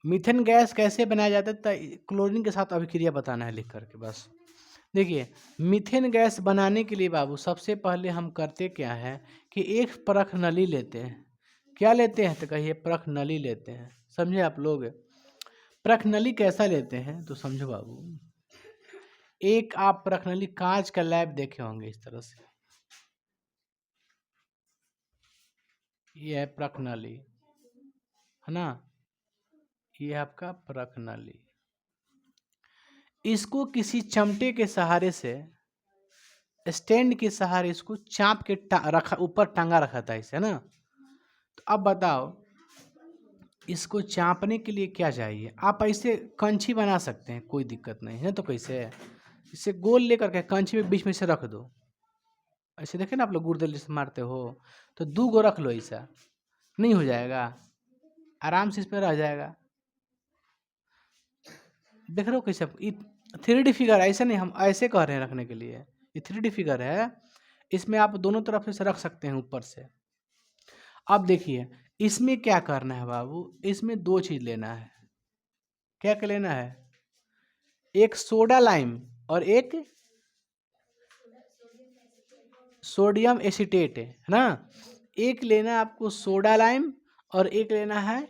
मीथेन गैस कैसे बनाया जाता है, तो क्लोरीन के साथ अभिक्रिया बताना है लिख करके बस। देखिए, मीथेन गैस बनाने के लिए बाबू सबसे पहले हम करते क्या है कि एक परख नली लेते हैं। क्या लेते हैं तो कहिए, परख नली लेते हैं। समझे आप लोग? परख नली कैसा लेते हैं तो समझो बाबू। एक आप परख नली कांच का लैब देखे होंगे इस तरह से, ये है परख नली, है ना, ये है आपका परख नली। इसको किसी चमटे के सहारे से, स्टैंड के सहारे इसको चाप के रखा, ऊपर टांगा रखा था इसे, ना। तो अब बताओ, इसको चापने के लिए क्या चाहिए? आप ऐसे कंची बना सकते हैं, कोई दिक्कत नहीं है। तो कैसे? इसे गोल लेकर के कंची में बीच में से रख दो। ऐसे देखे ना आप लोग गुर्दे से मारते हो, तो 2 गो रख लो, ऐसा नहीं हो जाएगा? आराम से इस पर रह जाएगा। देख रहे हो कैसे? 3D फिगर, ऐसे नहीं, हम ऐसे कह रहे हैं रखने के लिए। ये 3D फिगर है, इसमें आप दोनों तरफ से रख सकते हैं ऊपर से। अब देखिए, इसमें क्या करना है बाबू, इसमें 2 चीज लेना है। क्या क्या लेना है? एक सोडा लाइम और एक सोडियम एसीटेट, है ना। एक लेना है आपको सोडा लाइम और एक लेना है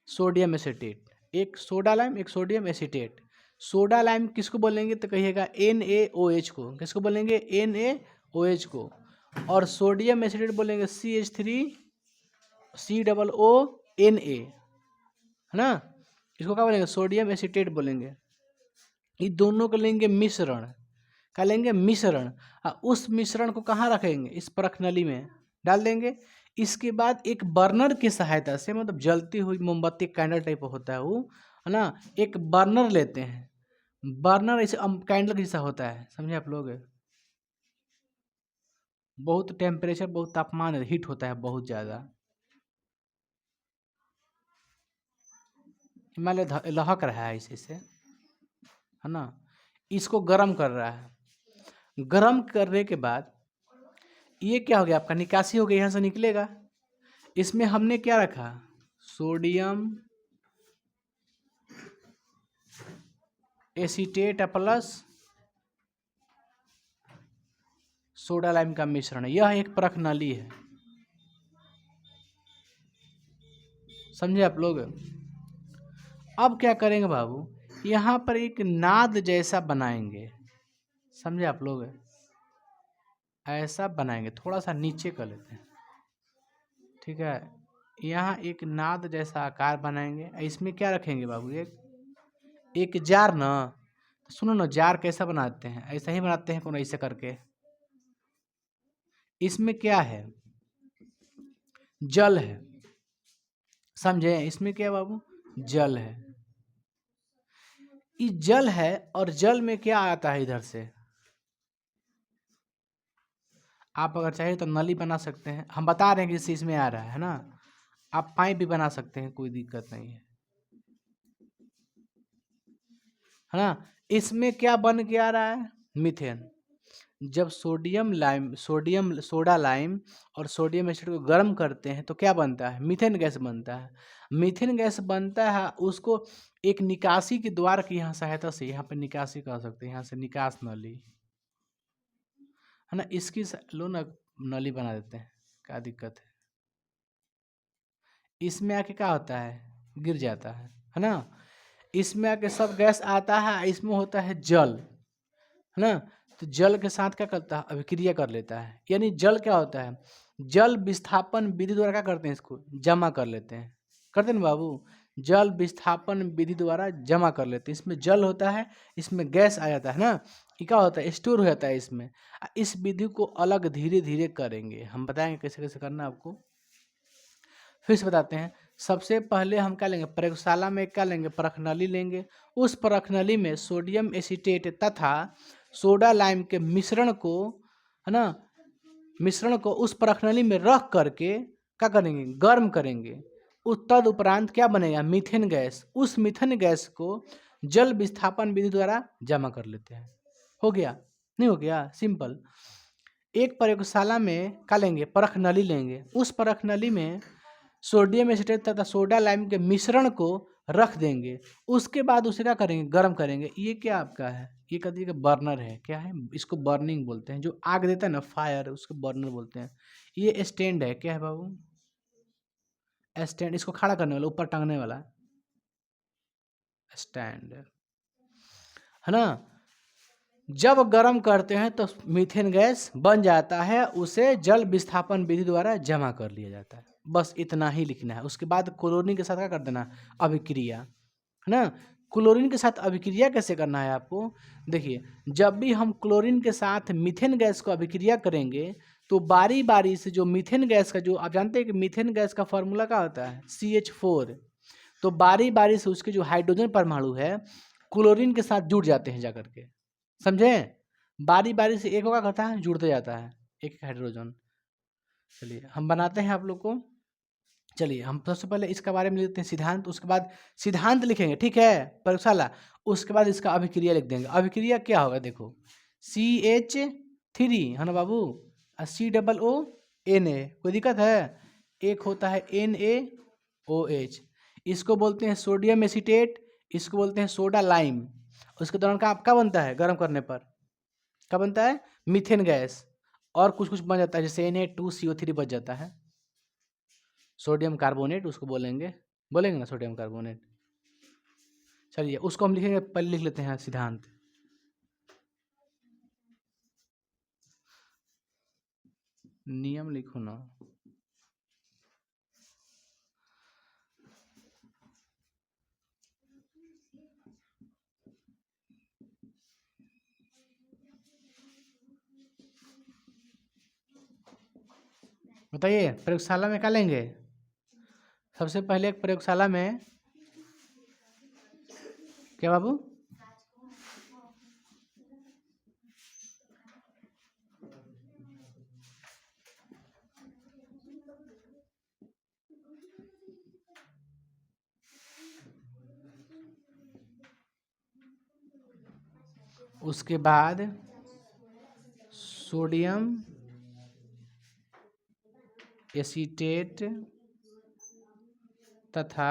सोडियम एसीटेट। एक सोडा लाइम, एक सोडियम एसीटेट। सोडा लाइम किसको बोलेंगे तो कहिएगा NaOH को। किसको बोलेंगे? NaOH को। और सोडियम एसीटेट बोलेंगे CH3COONA, है ना। इसको क्या बोलेंगे? सोडियम एसीटेट बोलेंगे। ये दोनों को लेंगे मिश्रण। क्या लेंगे? मिश्रण। उस मिश्रण को कहाँ रखेंगे? इस परख नली में डाल देंगे। इसके बाद एक बर्नर की सहायता से, मतलब जलती हुई मोमबत्ती कैंडल टाइप होता है वो, है ना, एक बर्नर लेते हैं। बर्नर ऐसे कैंडल जैसा होता है, समझे आप लोग? बहुत टेम्परेचर, बहुत तापमान हीट होता है बहुत ज़्यादा। हिमालय लहक रहा है इसी से, है ना। इसको गर्म कर रहा है। गर्म करने के बाद ये क्या हो गया? आपका निकासी हो गया, यहाँ से निकलेगा। इसमें हमने क्या रखा? Sodium acetate plus soda lime का मिश्रण। यह एक परख नली है, समझे आप लोग? अब क्या करेंगे बाबू, यहाँ पर एक नाद जैसा बनाएंगे, समझे आप लोग? ऐसा बनाएंगे, थोड़ा सा नीचे कर लेते हैं, ठीक है। यहाँ एक नाद जैसा आकार बनाएंगे। इसमें क्या रखेंगे बाबू? एक जार ना। तो सुनो ना, जार कैसा बनाते हैं? ऐसा ही बनाते हैं, कौन ऐसे करके। इसमें क्या है? जल है, समझे? इसमें क्या है बाबू? जल है। ये जल है, और जल में क्या आता है इधर से? आप अगर चाहे तो नली बना सकते हैं, हम बता रहे हैं कि जैसे इसमें आ रहा है ना। आप पाइप भी बना सकते हैं, कोई दिक्कत नहीं है ना। इसमें क्या बन के आ रहा है? मीथेन। जब सोडियम सोडा लाइम और सोडियम एसिड को गर्म करते हैं तो क्या बनता है? मीथेन गैस बनता है। मीथेन गैस बनता है, उसको एक निकासी के द्वार की यहाँ सहायता से, यहाँ पे निकासी कर सकते हैं, यहाँ से निकास नली, है ना। इसकी लो ना, नली बना देते हैं, क्या दिक्कत है? इसमें आके क्या होता है? गिर जाता है ना। इसमें आके सब गैस आता है, इसमें होता है जल, है ना। तो जल के साथ क्या करता है, अभिक्रिया कर लेता है। यानी जल क्या होता है, जल विस्थापन विधि द्वारा क्या करते हैं, इसको जमा कर लेते हैं। करते हैं ना बाबू, जल विस्थापन विधि द्वारा जमा कर लेते हैं। इसमें जल होता है, इसमें गैस आ जाता है ना, ये क्या होता है, स्टोर हो जाता है इसमें। इस विधि को अलग धीरे धीरे करेंगे, हम बताएंगे कैसे कैसे करना है आपको। फिर से बताते हैं। सबसे पहले हम क्या लेंगे, प्रयोगशाला में क्या लेंगे, परख नली लेंगे। उस परख नली में सोडियम एसीटेट तथा सोडा लाइम के मिश्रण को, है ना, मिश्रण को उस परख नली में रख करके क्या करेंगे, गर्म करेंगे। उस तदुपरांत क्या बनेगा, मीथेन गैस। उस मीथेन गैस को जल विस्थापन विधि द्वारा जमा कर लेते हैं। हो गया, नहीं हो गया, सिंपल। एक प्रयोगशाला में क्या लेंगे, परख नली लेंगे। उस परख नली में सोडियम एसिटेट तथा सोडा लाइम के मिश्रण को रख देंगे। उसके बाद उसे क्या करेंगे, गर्म करेंगे। ये क्या आपका है, ये कहती है कि बर्नर है, क्या है, इसको बर्निंग बोलते हैं। जो आग देता है ना, फायर, उसको बर्नर बोलते हैं। ये स्टैंड है, क्या है बाबू, स्टैंड, इसको खड़ा करने वाला, ऊपर टांगने वाला स्टैंड, है ना। जब गर्म करते हैं तो मीथेन गैस बन जाता है, उसे जल विस्थापन विधि द्वारा जमा कर लिया जाता है। बस इतना ही लिखना है। उसके बाद क्लोरीन के साथ क्या कर देना, अभिक्रिया, है ना। क्लोरीन के साथ अभिक्रिया कैसे करना है आपको, देखिए, जब भी हम क्लोरीन के साथ मीथेन गैस को अभिक्रिया करेंगे तो बारी बारी से जो मीथेन गैस का, जो आप जानते हैं कि मीथेन गैस का फॉर्मूला क्या होता है, CH4। तो बारी बारी से उसके जो हाइड्रोजन परमाणु है क्लोरीन के साथ जुड़ जाते हैं जाकर के, समझे। बारी बारी से एक होगा करता है, जुड़ते जाता है एक एक हाइड्रोजन। चलिए हम बनाते हैं आप लोग को। चलिए हम सबसे पहले इसके बारे में लिखते हैं सिद्धांत, उसके बाद सिद्धांत लिखेंगे, ठीक है, प्रयोगशाला। उसके बाद इसका अभिक्रिया लिख देंगे। अभिक्रिया क्या होगा, देखो, CH3, है ना बाबू, और COO Na, कोई दिक्कत है। एक होता है NaOH, इसको बोलते हैं सोडियम एसीटेट, इसको बोलते हैं सोडा लाइम। उसके दौरान क्या बनता है, गर्म करने पर क्या बनता है, मीथेन गैस। और कुछ कुछ बन जाता है, जैसे Na2CO3 बच जाता है, सोडियम कार्बोनेट उसको बोलेंगे, बोलेंगे ना, सोडियम कार्बोनेट। चलिए उसको हम लिखेंगे, पहले लिख लेते हैं सिद्धांत। नियम लिखो ना, बताइए प्रयोगशाला में क्या लेंगे। सबसे पहले एक प्रयोगशाला में क्या बाबू, उसके बाद सोडियम एसीटेट तथा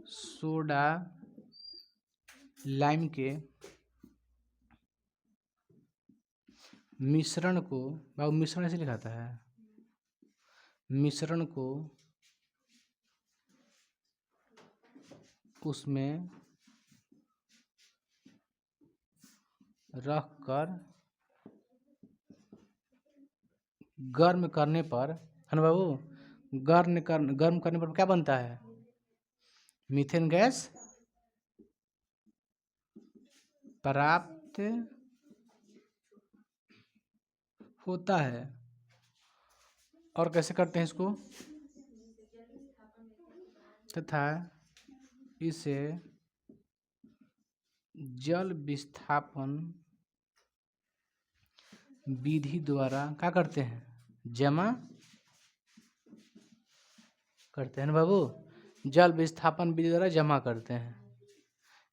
सोडा लाइम के मिश्रण को, बाबू मिश्रण ऐसे लिखाता है, मिश्रण को उसमें रख कर गर्म करने पर, है ना बाबू, गर्म करने पर क्या बनता है, मीथेन गैस प्राप्त होता है। और कैसे करते हैं इसको, तथा इसे जल विस्थापन विधि द्वारा क्या करते हैं, जमा करते हैं ना बाबू, जल विस्थापन विधि द्वारा जमा करते हैं।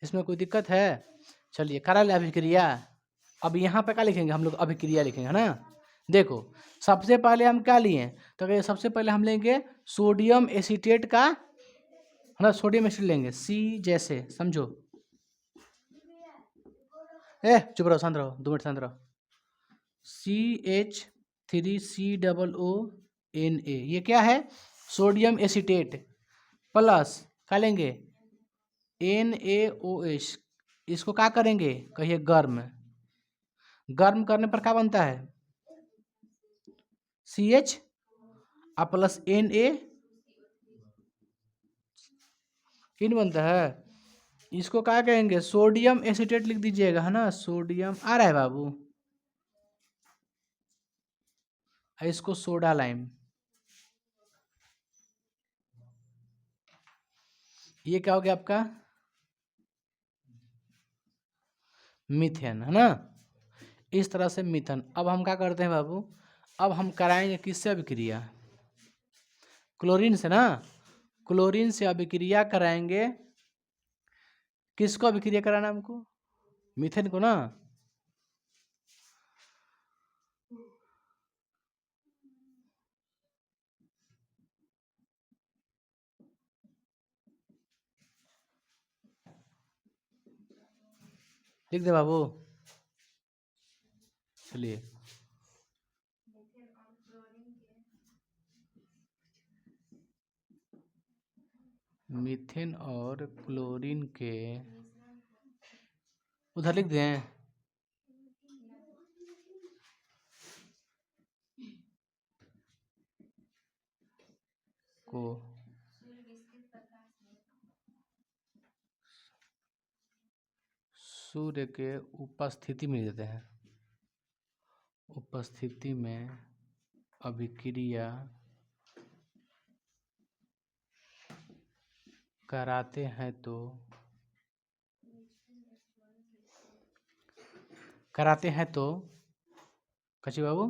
इसमें कोई दिक्कत है। चलिए करा ले अभिक्रिया। अब यहाँ पे क्या लिखेंगे हम लोग, अभिक्रिया लिखेंगे, है ना। देखो सबसे पहले हम क्या लिए, तो सबसे पहले हम लेंगे सोडियम एसीटेट का, है ना, सोडियम एसिड लेंगे, C जैसे, समझो, चुप रहो, शांत रहो, 2 मिनट शांत रहो। CH3COONA, ये क्या है, सोडियम एसीटेट प्लस क्या लेंगे, NaOH, इसको क्या करेंगे, कहिए गर्म। गर्म करने पर क्या बनता है, CH प्लस Na इन बनता है। इसको क्या कहेंगे, सोडियम एसीटेट लिख दीजिएगा, है ना, सोडियम आ रहा है बाबू। इसको सोडा लाइम। ये क्या हो गया आपका, मीथेन, है ना। इस तरह से मीथेन। अब हम क्या करते हैं बाबू, अब हम कराएंगे किससे अभिक्रिया, क्लोरीन से ना। क्लोरीन से अभिक्रिया कराएंगे, किसको अभिक्रिया कराना है हमको, मीथेन को ना। लिख दे बाबू, चलिए। मीथेन और क्लोरीन के उधर लिख दें, को सूर्य के उपस्थिति में देते हैं, उपस्थिति में अभिक्रिया कराते हैं तो कची बाबू,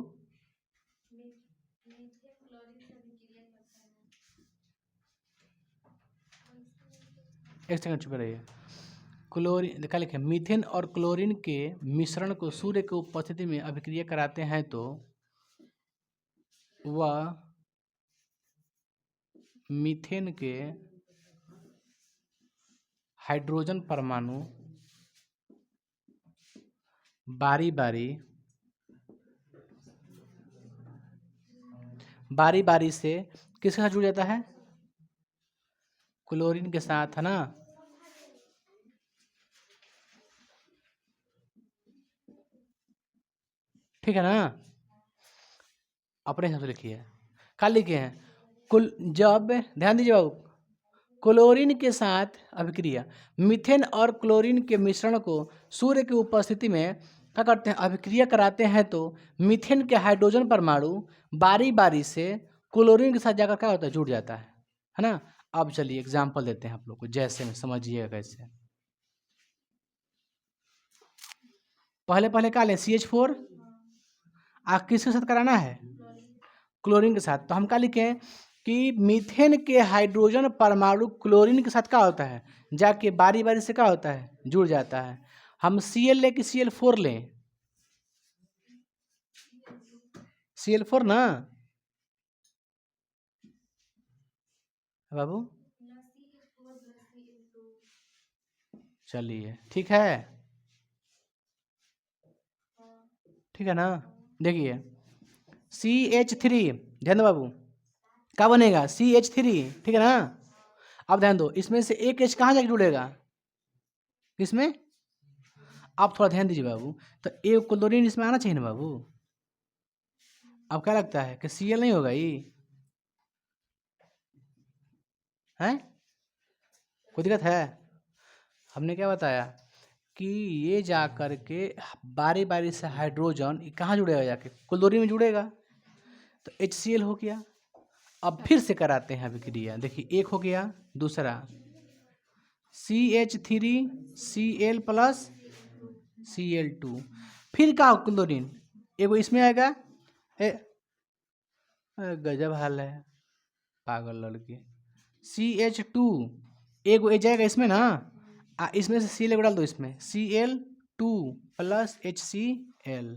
एक सेकंड चुप रहिए। क्लोरीन क्या लिखे, मीथेन और क्लोरीन के मिश्रण को सूर्य की उपस्थिति में अभिक्रिया कराते हैं तो वह मीथेन के हाइड्रोजन परमाणु बारी बारी से किसके साथ जुड़ जाता है, क्लोरीन के साथ, है ना। ठीक है ना, अपने हिसाब से लिखिए। क्या लिखे हैं, कुल जब ध्यान दीजिए बाबू, क्लोरीन के साथ अभिक्रिया, मीथेन और क्लोरीन के मिश्रण को सूर्य की उपस्थिति में क्या करते हैं, अभिक्रिया कराते हैं तो मीथेन के हाइड्रोजन परमाणु बारी से क्लोरीन के साथ जाकर क्या होता है, जुड़ जाता है ना। अब चलिए एग्जाम्पल देते हैं आप लोग को, जैसे में समझिएगा कैसे। पहले क्या लें, CH4 किसके साथ कराना है, क्लोरीन के साथ। तो हम क्या लिखें कि मीथेन के हाइड्रोजन परमाणु क्लोरीन के साथ क्या होता है, जाके बारी से क्या होता है, जुड़ जाता है। हम Cl लें कि Cl4 लें, Cl4 ना बाबू। चलिए ठीक है, ठीक है ना। देखिए CH3, ध्यान दो बाबू, क्या बनेगा, CH3, ठीक है ना। अब ध्यान दो, इसमें से एक H कहाँ जाके जुड़ेगा, किसमें, आप थोड़ा ध्यान दीजिए बाबू। तो एक क्लोरीन इसमें आना चाहिए ना बाबू। अब क्या लगता है कि Cl नहीं होगा ये, है कोई दिक्कत है। हमने क्या बताया कि ये जा कर के बारी से हाइड्रोजन कहाँ जुड़ेगा, जाके क्लोरीन में जुड़ेगा, तो HCl हो गया। अब फिर से कराते हैं अभिक्रिया, देखिए एक हो गया, दूसरा CH3 Cl प्लस Cl2, फिर क्या क्लोरीन एगो इसमें आएगा, गजब हाल है, पागल लड़की। CH2 एगो ए जाएगा इसमें ना, इसमें से Cl डाल दो, इसमें Cl2 प्लस HCl।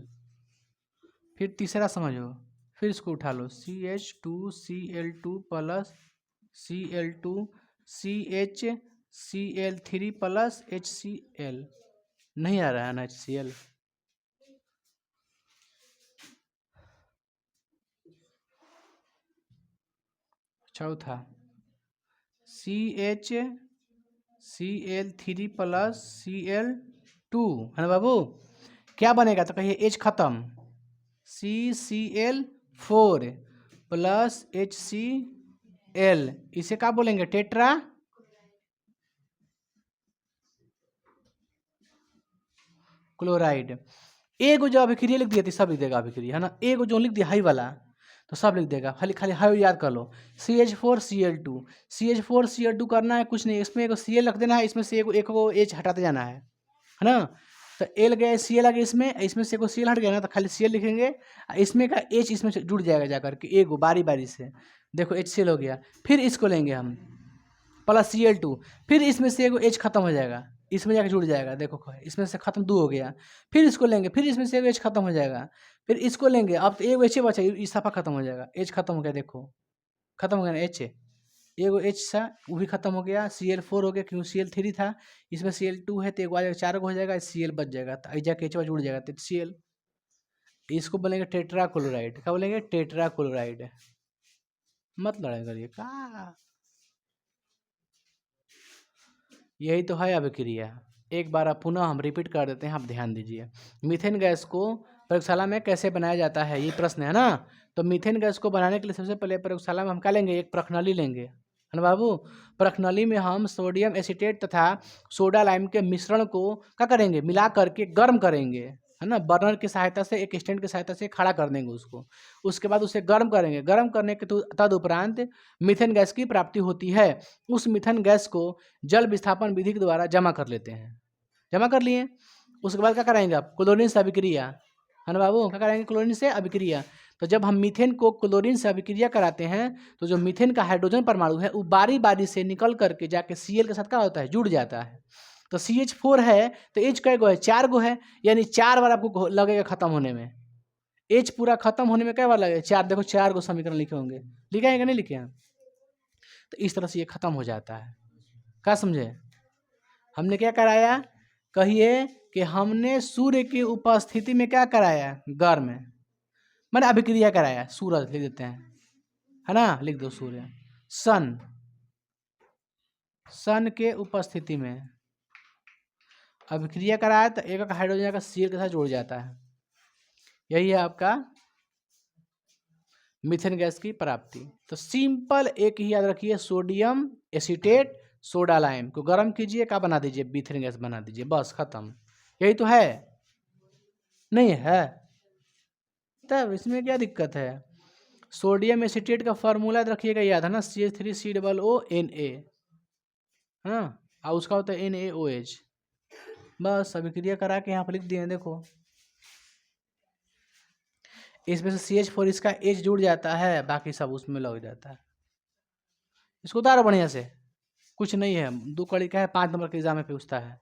फिर तीसरा समझो, फिर इसको उठा लो, CH2 Cl2 plus Cl2 Cl3 plus HCl। नहीं आ रहा है ना HCl। चौथा CH Cl3 प्लस Cl2 है ना बाबू, क्या बनेगा तो कहिए H खत्म, CCl4 प्लस HCl, इसे क्या बोलेंगे टेट्रा क्लोराइड। एगो जो अभिक्रिया लिख दिया थी सब लिख देगा अभिक्रिया, है ना, एगो जो लिख दिया हाई वाला तो सब लिख देगा, खाली खाली हाई याद कर लो। CH4Cl2, CH4Cl2 करना है कुछ नहीं, इसमें एगो Cl रख देना है, इसमें से एक को H हटाते जाना है ना। तो L गया Cl आ गया, इसमें से एगो Cl हट गया ना तो खाली Cl लिखेंगे, इसमें का H इसमें से जुड़ जाएगा जाकर के, एगो बारी बारी से देखो HCl हो गया, फिर इसको लेंगे हम प्लस Cl2, फिर इसमें से एगो H खत्म हो जाएगा, इसमें जाकर जुड़ जाएगा, देखो इसमें से खत्म 2 हो गया, फिर इसको लेंगे, फिर इसमें से एगो H खत्म हो जाएगा, फिर इसको लेंगे, अब तो एगो H बचा, इस सफा खत्म हो जाएगा, H खत्म हो गया, देखो खत्म हो गया ना H, एगो H था वो भी खत्म हो गया, Cl4 हो गया क्योंकि Cl3 था, इसमें Cl2 है तो एगो आ जाएगा, 4 हो जाएगा, Cl बच जाएगा, तो ऐजा के H जुड़ जाएगा तो Cl, इसको बोलेंगे टेट्रा क्लोराइड, क्या बोलेंगे टेट्रा क्लोराइड। मत लड़ाई करिए का, यही तो है अभिक्रिया। एक बार आप पुनः हम रिपीट कर देते हैं, आप ध्यान दीजिए। मीथेन गैस को प्रयोगशाला में कैसे बनाया जाता है, ये प्रश्न है ना। तो मीथेन गैस को बनाने के लिए सबसे पहले प्रयोगशाला में हम क्या लेंगे, एक प्रखनली लेंगे, है ना बाबू। प्रखनली में हम सोडियम एसीटेट तथा सोडा लाइम के मिश्रण को क्या करेंगे, मिला करके गर्म करेंगे, है ना, बर्नर की सहायता से, एक स्टैंड की सहायता से खड़ा कर देंगे उसको, उसके बाद उसे गर्म करेंगे, गर्म करने के तदुपरांत मीथेन गैस की प्राप्ति होती है। उस मीथेन गैस को जल विस्थापन विधि के द्वारा जमा कर लेते हैं, जमा कर लिए, उसके बाद क्या कराएंगे आप, क्लोरीन से अभिक्रिया, है ना बाबू, क्या कराएंगे क्लोरीन से अभिक्रिया। तो जब हम मीथेन को क्लोरीन से अभिक्रिया कराते हैं तो जो मीथेन का हाइड्रोजन परमाणु है वो बारी बारी से निकल करके जाके Cl के साथ क्या होता है, जुड़ जाता है। तो CH4 है तो H कै गो है, 4 गो है, यानी 4 बार आपको लगेगा खत्म होने में, H पूरा खत्म होने में क्या बार लगेगा, 4, देखो 4 गो समीकरण लिखे होंगे, लिखे हैं कि नहीं लिखे हैं। तो इस तरह से ये खत्म हो जाता है, क्या समझे। हमने क्या कराया, कहिए कि हमने सूर्य की उपस्थिति में क्या कराया, गर्म मैंने अभिक्रिया कराया, सूरज लिख देते हैं, है ना, लिख दो सूर्य, सन, सन के उपस्थिति में अभिक्रिया कराया तो एक का हाइड्रोजन का Cl के साथ जुड़ जाता है, यही है आपका मीथेन गैस की प्राप्ति। तो सिंपल एक ही याद रखिए, सोडियम एसीटेट सोडा लाइम को गर्म कीजिए, क्या बना दीजिए, मीथेन गैस बना दीजिए, बस खत्म, यही तो है, नहीं है तब इसमें क्या दिक्कत है। सोडियम एसीटेट का फार्मूला रखिएगा याद, है ना, CH3COONA, है ना, और उसका होता है NaOH, बस अभिक्रिया करा के यहाँ पर लिख दिए, देखो इसमें से CH4 इसका H जुड़ जाता है, बाकी सब उसमें लग जाता है। इसको उतारो बढ़िया से, कुछ नहीं है, 2 कड़ी का है, 5 नंबर के एग्जाम में पूछता है।